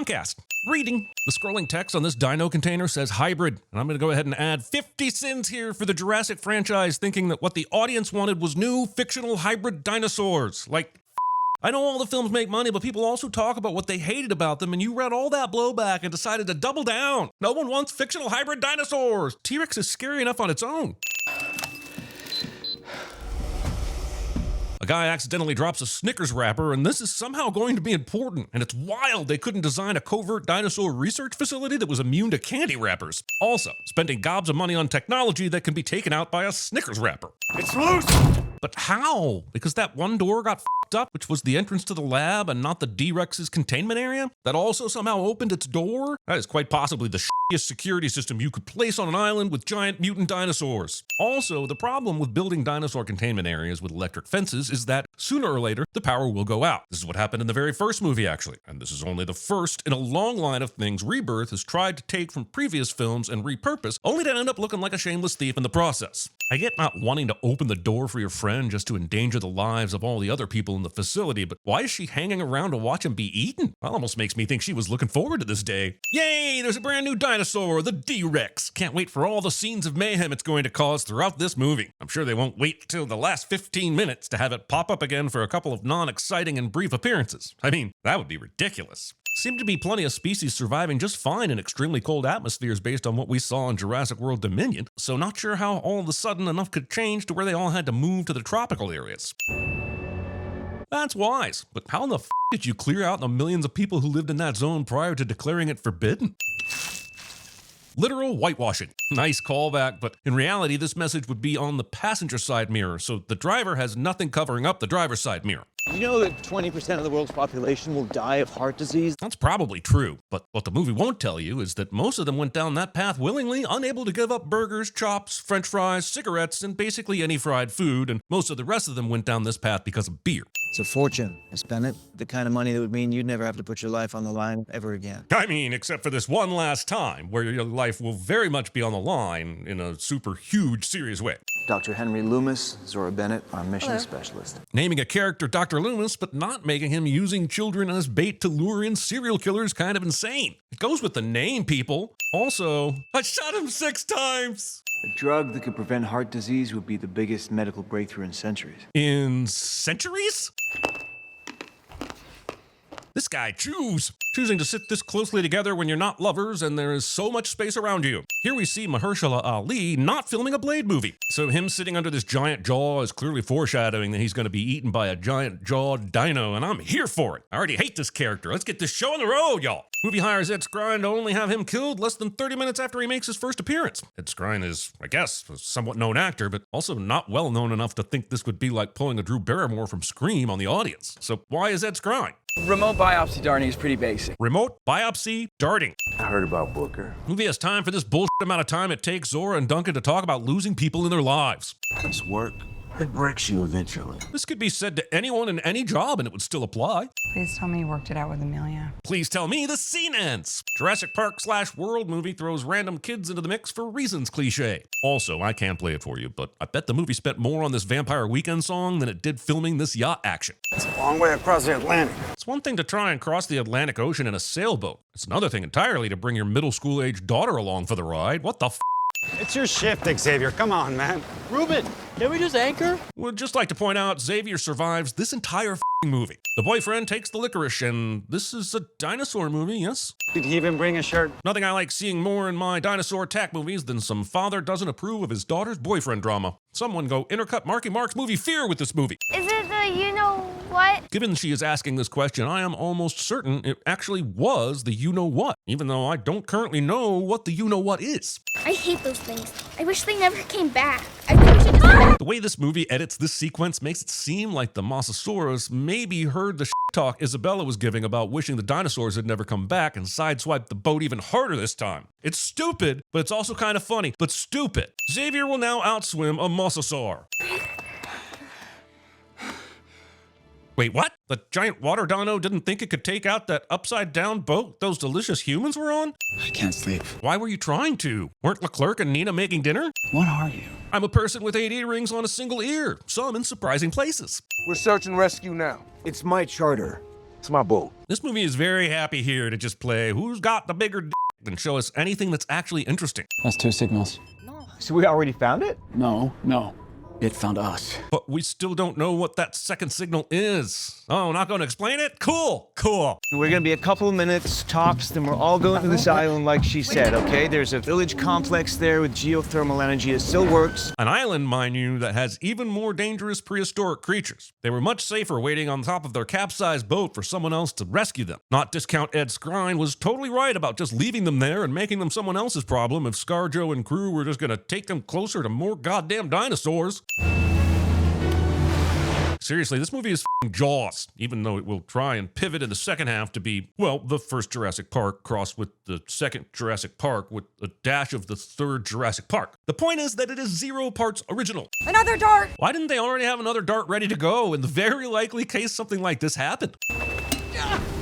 Comcast. Reading. The scrolling text on this dino container says hybrid, and I'm going to go ahead and add 50 sins here for the Jurassic franchise, thinking that what the audience wanted was new fictional hybrid dinosaurs. Like, I know all the films make money, but people also talk about what they hated about them, and you read all that blowback and decided to double down. No one wants fictional hybrid dinosaurs. T-Rex is scary enough on its own. A guy accidentally drops a Snickers wrapper, and this is somehow going to be important. And it's wild they couldn't design a covert dinosaur research facility that was immune to candy wrappers. Also, spending gobs of money on technology that can be taken out by a Snickers wrapper. It's loose! But how? Because that one door got f***ed up, which was the entrance to the lab and not the D-Rex's containment area? That also somehow opened its door? That is quite possibly the shittiest security system you could place on an island with giant mutant dinosaurs. Also, the problem with building dinosaur containment areas with electric fences is that sooner or later, the power will go out. This is what happened in the very first movie, actually. And this is only the first in a long line of things Rebirth has tried to take from previous films and repurpose, only to end up looking like a shameless thief in the process. I get not wanting to open the door for your friend just to endanger the lives of all the other people in the facility, but why is she hanging around to watch him be eaten? That almost makes me think she was looking forward to this day. Yay, there's a brand new dinosaur, the D-Rex. Can't wait for all the scenes of mayhem it's going to cause throughout this movie. I'm sure they won't wait till the last 15 minutes to have it pop up again for a couple of non-exciting and brief appearances. I mean, that would be ridiculous. Seem to be plenty of species surviving just fine in extremely cold atmospheres based on what we saw in Jurassic World Dominion, so not sure how all of a sudden enough could change to where they all had to move to the tropical areas. That's wise, but how in the f*** did you clear out the millions of people who lived in that zone prior to declaring it forbidden? Literal whitewashing. Nice callback, but in reality, this message would be on the passenger side mirror, so the driver has nothing covering up the driver's side mirror. You know that 20% of the world's population will die of heart disease? That's probably true, but what the movie won't tell you is that most of them went down that path willingly, unable to give up burgers, chops, french fries, cigarettes, and basically any fried food, and most of the rest of them went down this path because of beer. It's a fortune. I spent it. The kind of money that would mean you'd never have to put your life on the line ever again. I mean, except for this one last time, where your life will very much be on the line in a super huge, serious way. Dr. Henry Loomis, Zora Bennett, our mission specialist. Naming a character Dr. Loomis, but not making him using children as bait to lure in serial killers kind of insane. It goes with the name, people. Also, I shot him 6 times! A drug that could prevent heart disease would be the biggest medical breakthrough in centuries. In centuries? This guy choosing to sit this closely together when you're not lovers and there is so much space around you. Here we see Mahershala Ali not filming a Blade movie. So him sitting under this giant jaw is clearly foreshadowing that he's going to be eaten by a giant jawed dino, and I'm here for it. I already hate this character. Let's get this show on the road, y'all. Movie hires Ed Skrein to only have him killed less than 30 minutes after he makes his first appearance. Ed Skrein is, I guess, a somewhat known actor, but also not well known enough to think this would be like pulling a Drew Barrymore from Scream on the audience. So why is Ed Skrein? Remote biopsy darting is pretty basic. Remote biopsy darting. I heard about Booker. Movie has time for this bullshit amount of time it takes Zora and Duncan to talk about losing people in their lives. This work, it breaks you eventually. This could be said to anyone in any job and it would still apply. Please tell me you worked it out with Amelia. Please tell me the scene ends. Jurassic Park / World movie throws random kids into the mix for reasons cliche. Also, I can't play it for you, but I bet the movie spent more on this Vampire Weekend song than it did filming this yacht action. It's a long way across the Atlantic. It's one thing to try and cross the Atlantic Ocean in a sailboat. It's another thing entirely to bring your middle school age daughter along for the ride. What the f***? It's your shift, Xavier. Come on, man. Ruben, can we just anchor? Would just like to point out, Xavier survives this entire movie. The boyfriend takes the licorice, and this is a dinosaur movie, yes? Did he even bring a shirt? Nothing I like seeing more in my dinosaur attack movies than some father doesn't approve of his daughter's boyfriend drama. Someone go intercut Marky Mark's movie Fear with this movie. Is it the you-know-what? Given she is asking this question, I am almost certain it actually was the you-know-what, even though I don't currently know what the you-know-what is. I hate those things. I wish they never came back. I think we should just... The way this movie edits this sequence makes it seem like the Mosasaurus maybe heard the talk Isabella was giving about wishing the dinosaurs had never come back and sideswiped the boat even harder this time. It's stupid, but it's also kind of funny, but stupid. Xavier will now outswim a Mosasaur. Wait, what? The giant water dino didn't think it could take out that upside-down boat those delicious humans were on? I can't sleep. Why were you trying to? Weren't Leclerc and Nina making dinner? What are you? I'm a person with 8 earrings on a single ear, some in surprising places. We're search and rescue now. It's my charter. It's my boat. This movie is very happy here to just play who's got the bigger d than show us anything that's actually interesting. That's 2 signals. So we already found it? No. It found us. But we still don't know what that second signal is. Oh, not going to explain it? Cool. We're gonna be a couple of minutes tops, then we're all going to this island like she said, okay? There's a village complex there with geothermal energy. It still works. An island, mind you, that has even more dangerous prehistoric creatures. They were much safer waiting on top of their capsized boat for someone else to rescue them. Not discount Ed Skrein was totally right about just leaving them there and making them someone else's problem if ScarJo and crew were just gonna take them closer to more goddamn dinosaurs. Seriously, this movie is f***ing Jaws, even though it will try and pivot in the second half to be, well, the first Jurassic Park crossed with the second Jurassic Park with a dash of the third Jurassic Park. The point is that it is 0 parts original. Another dart! Why didn't they already have another dart ready to go in the very likely case something like this happened?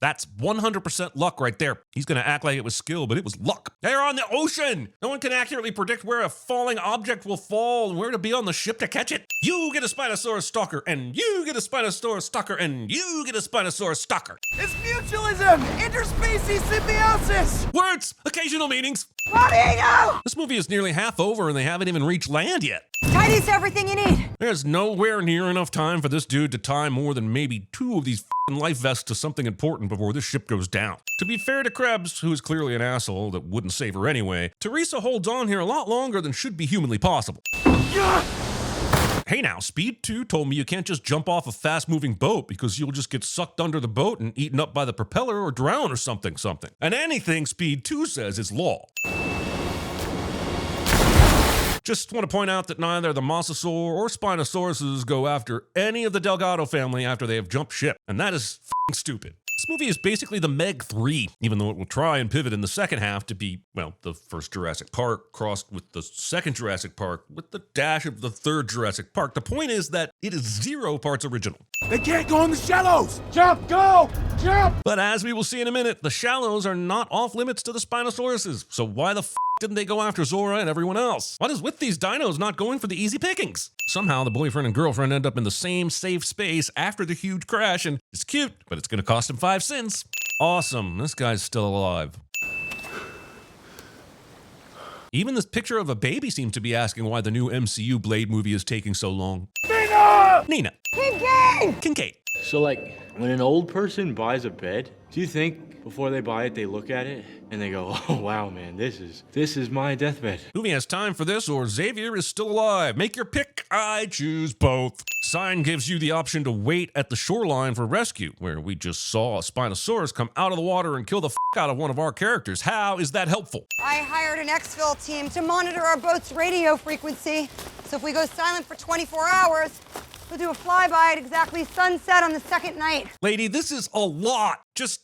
That's 100% luck right there. He's gonna act like it was skill, but it was luck. They're on the ocean! No one can accurately predict where a falling object will fall and where to be on the ship to catch it. You get a Spinosaurus stalker, and you get a Spinosaurus stalker, and you get a Spinosaurus stalker. It's mutualism! Interspecies symbiosis! Words! Occasional meanings. Rodrigo! This movie is nearly half over and they haven't even reached land yet. Tidy's everything you need. There's nowhere near enough time for this dude to tie more than maybe 2 of these f***ing life vests to something important before this ship goes down. To be fair to Krebs, who is clearly an asshole that wouldn't save her anyway, Teresa holds on here a lot longer than should be humanly possible. Hey now, Speed 2 told me you can't just jump off a fast-moving boat because you'll just get sucked under the boat and eaten up by the propeller or drown or something. And anything Speed 2 says is law. Just want to point out that neither the Mosasaur or Spinosauruses go after any of the Delgado family after they have jumped ship, and that is f***ing stupid. This movie is basically the Meg 3, even though it will try and pivot in the second half to be, well, the first Jurassic Park crossed with the second Jurassic Park with the dash of the third Jurassic Park. The point is that it is 0 parts original. They can't go in the shallows! Jump, go! Jump! But as we will see in a minute, the shallows are not off limits to the Spinosauruses, so why the f*** didn't they go after Zora and everyone else? What is with these dinos not going for the easy pickings? Somehow the boyfriend and girlfriend end up in the same safe space after the huge crash, and it's cute, but it's gonna cost him 5 cents. Awesome, this guy's still alive. Even this picture of a baby seems to be asking why the new MCU Blade movie is taking so long. Nina! Kincaid! So like, when an old person buys a bed, do you think before they buy it, they look at it and they go, oh wow, man, this is my deathbed. Movie has time for this or Xavier is still alive. Make your pick. I choose both. Sign gives you the option to wait at the shoreline for rescue, where we just saw a Spinosaurus come out of the water and kill the f*** out of one of our characters. How is that helpful? I hired an exfil team to monitor our boat's radio frequency. So if we go silent for 24 hours, we'll do a flyby at exactly sunset on the second night. Lady, this is a lot. Just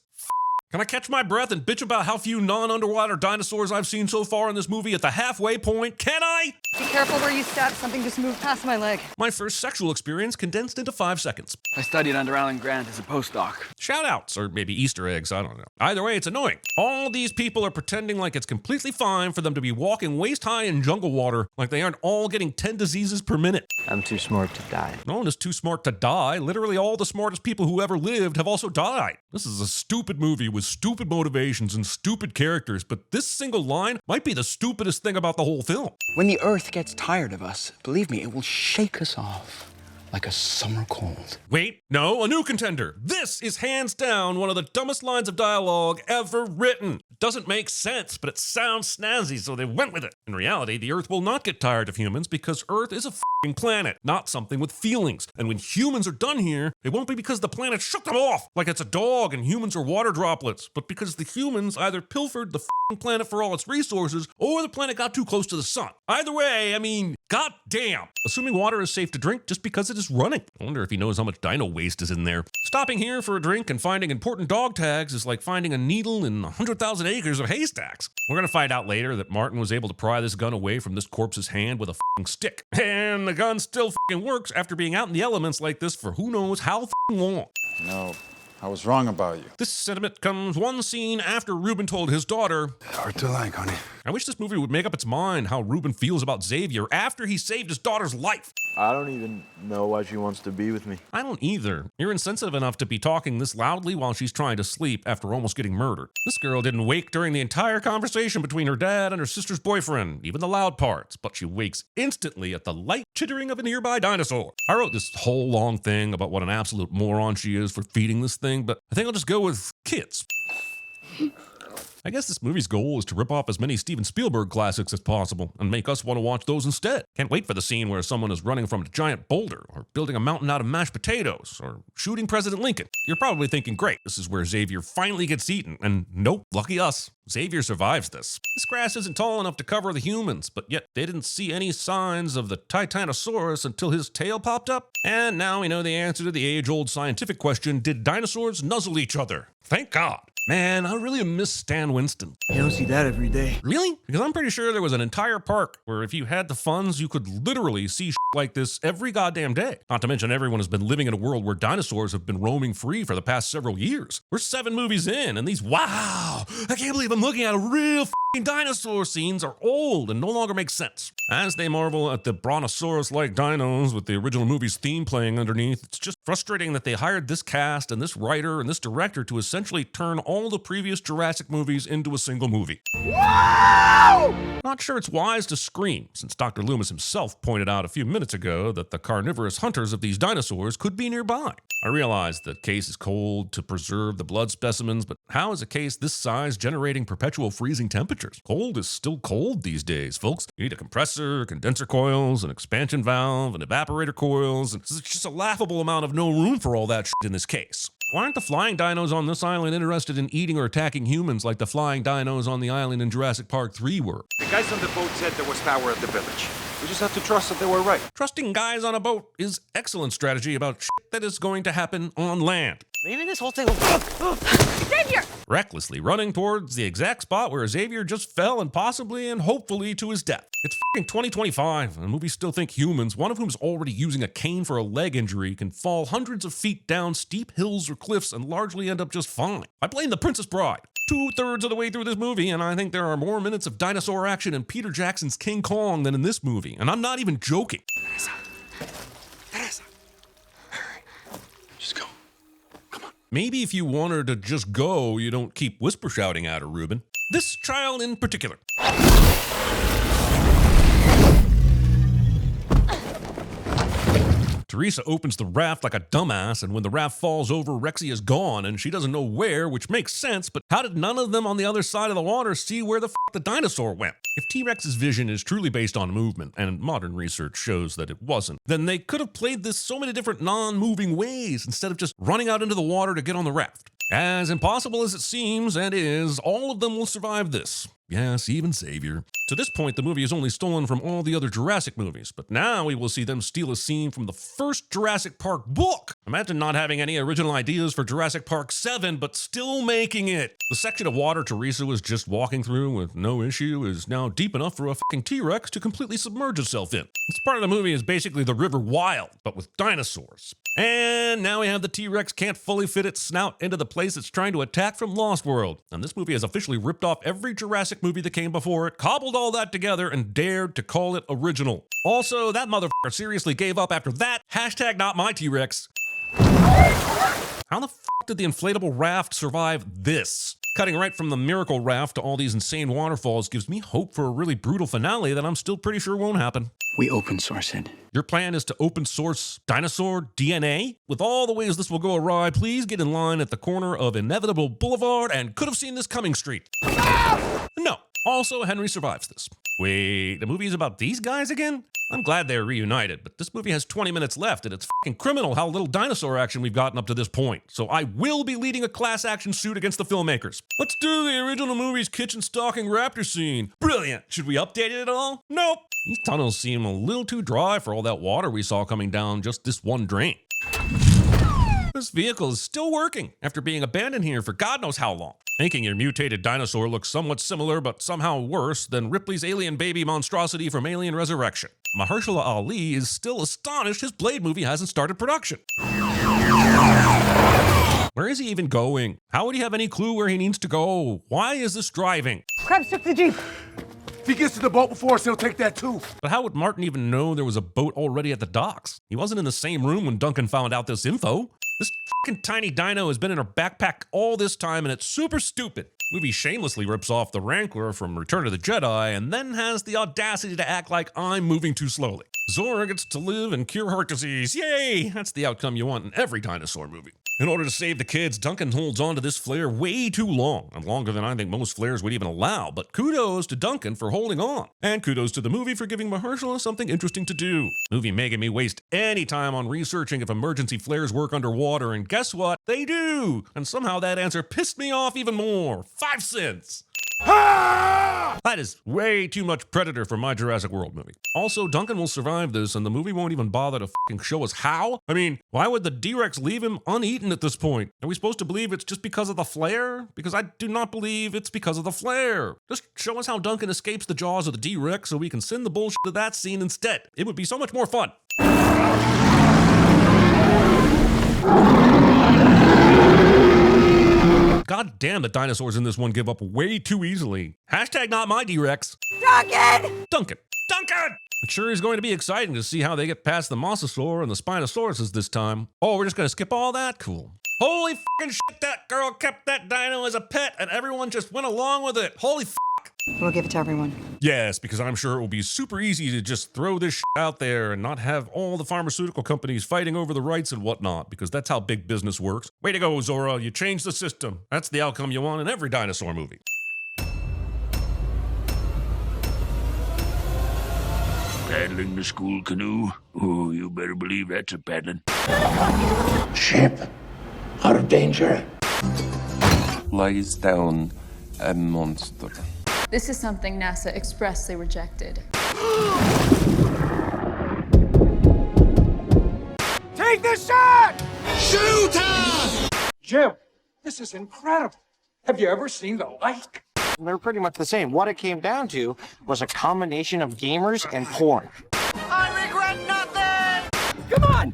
can I catch my breath and bitch about how few non-underwater dinosaurs I've seen so far in this movie at the halfway point? Can I? Be careful where you step. Something just moved past my leg. My first sexual experience condensed into 5 seconds. I studied under Alan Grant as a postdoc. Shout-outs, or maybe Easter eggs, I don't know. Either way, it's annoying. All these people are pretending like it's completely fine for them to be walking waist-high in jungle water, like they aren't all getting 10 diseases per minute. I'm too smart to die. No one is too smart to die. Literally all the smartest people who ever lived have also died. This is a stupid movie with stupid motivations and stupid characters, but this single line might be the stupidest thing about the whole film. When the Earth gets tired of us, believe me, it will shake us off like a summer cold. Wait, no, a new contender. This is hands down one of the dumbest lines of dialogue ever written. It doesn't make sense, but it sounds snazzy, so they went with it. In reality, the Earth will not get tired of humans because Earth is a f***ing planet, not something with feelings. And when humans are done here, it won't be because the planet shook them off like it's a dog and humans are water droplets, but because the humans either pilfered the f***ing planet for all its resources or the planet got too close to the sun. Either way, I mean, goddamn. Assuming water is safe to drink just because it is running. I wonder if he knows how much dino waste is in there. Stopping here for a drink and finding important dog tags is like finding a needle in 100,000 acres of haystacks. We're gonna find out later that Martin was able to pry this gun away from this corpse's hand with a f***ing stick. And the gun still f***ing works after being out in the elements like this for who knows how f***ing long. No, I was wrong about you. This sentiment comes one scene after Ruben told his daughter, Hard to like, honey. I wish this movie would make up its mind how Ruben feels about Xavier after he saved his daughter's life. I don't even know why she wants to be with me. I don't either. You're insensitive enough to be talking this loudly while she's trying to sleep after almost getting murdered. This girl didn't wake during the entire conversation between her dad and her sister's boyfriend, even the loud parts, but she wakes instantly at the light chittering of a nearby dinosaur. I wrote this whole long thing about what an absolute moron she is for feeding this thing, but I think I'll just go with kids. I guess this movie's goal is to rip off as many Steven Spielberg classics as possible and make us want to watch those instead. Can't wait for the scene where someone is running from a giant boulder, or building a mountain out of mashed potatoes, or shooting President Lincoln. You're probably thinking, great, this is where Xavier finally gets eaten, and nope, lucky us. Xavier survives this. This grass isn't tall enough to cover the humans, but yet they didn't see any signs of the Titanosaurus until his tail popped up. And now we know the answer to the age-old scientific question, did dinosaurs nuzzle each other? Thank God. Man, I really miss Stan Winston. You don't see that every day. Really? Because I'm pretty sure there was an entire park where if you had the funds, you could literally see shit like this every goddamn day. Not to mention everyone has been living in a world where dinosaurs have been roaming free for the past several years. We're 7 movies in, and these wow, I can't believe I'm looking at a real dinosaur scenes are old and no longer make sense. As they marvel at the brontosaurus-like dinos with the original movie's theme playing underneath, it's just frustrating that they hired this cast and this writer and this director to essentially turn all the previous Jurassic movies into a single movie. Wow! Not sure it's wise to scream, since Dr. Loomis himself pointed out a few minutes ago that the carnivorous hunters of these dinosaurs could be nearby. I realize the case is cold to preserve the blood specimens, but how is a case this size generating perpetual freezing temperatures? Cold is still cold these days, folks. You need a compressor, condenser coils, an expansion valve, and evaporator coils. It's just a laughable amount of no room for all that shit in this case. Why aren't the flying dinos on this island interested in eating or attacking humans like the flying dinos on the island in Jurassic Park 3 were? The guys on the boat said there was power at the village. We just have to trust that they were right. Trusting guys on a boat is excellent strategy about shit that is going to happen on land. Maybe this whole thing will... Xavier! Recklessly running towards the exact spot where Xavier just fell and possibly and hopefully to his death. It's f***ing 2025, and movies still think humans, one of whom's already using a cane for a leg injury, can fall hundreds of feet down steep hills or cliffs and largely end up just fine. I blame The Princess Bride. 2/3 of the way through this movie, and I think there are more minutes of dinosaur action in Peter Jackson's King Kong than in this movie, and I'm not even joking. Teresa. Just go. Maybe if you want her to just go, you don't keep whisper shouting at her, Ruben. This child in particular. Teresa opens the raft like a dumbass, and when the raft falls over, Rexy is gone, and she doesn't know where, which makes sense, but how did none of them on the other side of the water see where the the dinosaur went? If T-Rex's vision is truly based on movement, and modern research shows that it wasn't, then they could have played this so many different non-moving ways instead of just running out into the water to get on the raft. As impossible as it seems, and is, all of them will survive this. Yes, even Xavier. To this point, the movie is only stolen from all the other Jurassic movies, but now we will see them steal a scene from the first Jurassic Park book. Imagine not having any original ideas for Jurassic Park 7, but still making it. The section of water Teresa was just walking through with no issue is now deep enough for a fucking T-Rex to completely submerge itself in. This part of the movie is basically the River Wild, but with dinosaurs. And now we have the T-Rex can't fully fit its snout into the place it's trying to attack from Lost World. And this movie has officially ripped off every Jurassic movie that came before it, cobbled all that together, and dared to call it original. Also, that motherfucker seriously gave up after that. Hashtag not my T-Rex. How the fuck did the inflatable raft survive this? Cutting right from the miracle raft to all these insane waterfalls gives me hope for a really brutal finale that I'm still pretty sure won't happen. We open source it. Your plan is to open source dinosaur DNA? With all the ways this will go awry, please get in line at the corner of Inevitable Boulevard and Could Have Seen This Coming Street. No. Also, Henry survives this. Wait, the movie is about these guys again? I'm glad they're reunited, but this movie has 20 minutes left, and it's fucking criminal how little dinosaur action we've gotten up to this point. So I will be leading a class action suit against the filmmakers. Let's do the original movie's kitchen stalking raptor scene. Brilliant. Should we update it at all? Nope. These tunnels seem a little too dry for all that water we saw coming down just this one drain. This vehicle is still working after being abandoned here for God knows how long, making your mutated dinosaur look somewhat similar but somehow worse than Ripley's alien baby monstrosity from Alien Resurrection. Mahershala Ali is still astonished his Blade movie hasn't started production. Where is he even going? How would he have any clue where he needs to go? Why is this driving? Krebs took the Jeep. If he gets to the boat before us, he'll take that too. But how would Martin even know there was a boat already at the docks? He wasn't in the same room when Duncan found out this info. This fucking tiny dino has been in her backpack all this time, and it's super stupid. The movie shamelessly rips off the Rancor from Return of the Jedi and then has the audacity to act like I'm moving too slowly. Zora gets to live and cure heart disease. Yay! That's the outcome you want in every dinosaur movie. In order to save the kids, Duncan holds on to this flare way too long, and longer than I think most flares would even allow, but kudos to Duncan for holding on. And kudos to the movie for giving Mahershala something interesting to do. Movie making me waste any time on researching if emergency flares work underwater, and guess what? They do! And somehow that answer pissed me off even more. 5 cents! That is way too much Predator for my Jurassic World movie. Also, Duncan will survive this and the movie won't even bother to fucking show us how? I mean, why would the D-Rex leave him uneaten at this point? Are we supposed to believe it's just because of the flare? Because I do not believe it's because of the flare. Just show us how Duncan escapes the jaws of the D-Rex so we can send the bullshit to that scene instead. It would be so much more fun. God damn, the dinosaurs in this one give up way too easily. Hashtag not my D-Rex. Duncan! Duncan! It sure is going to be exciting to see how they get past the Mosasaur and the Spinosauruses this time. Oh, we're just going to skip all that? Cool. Holy fucking shit, that girl kept that dino as a pet and everyone just went along with it. Holy fuck. We'll give it to everyone. Yes, because I'm sure it will be super easy to just throw this shit out there and not have all the pharmaceutical companies fighting over the rights and whatnot, because that's how big business works. Way to go, Zora. You changed the system. That's the outcome you want in every dinosaur movie. Paddling the school canoe? Oh, you better believe that's a paddling. Ship, out of danger. Lies down a monster. This is something NASA expressly rejected. Take the shot! Shoot her! Jim, this is incredible. Have you ever seen the like? They're pretty much the same. What it came down to was a combination of gamers and porn. I regret nothing! Come on!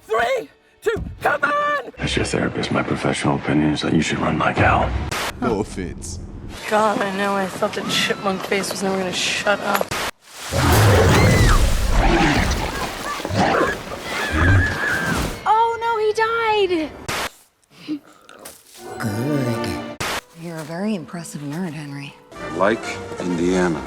3, 2, come on! As your therapist, my professional opinion is that you should run like hell. No offense. God, I know. I thought that chipmunk face was never gonna shut up. Oh no, he died! Good. You're a very impressive nerd, Henry. Like Indiana.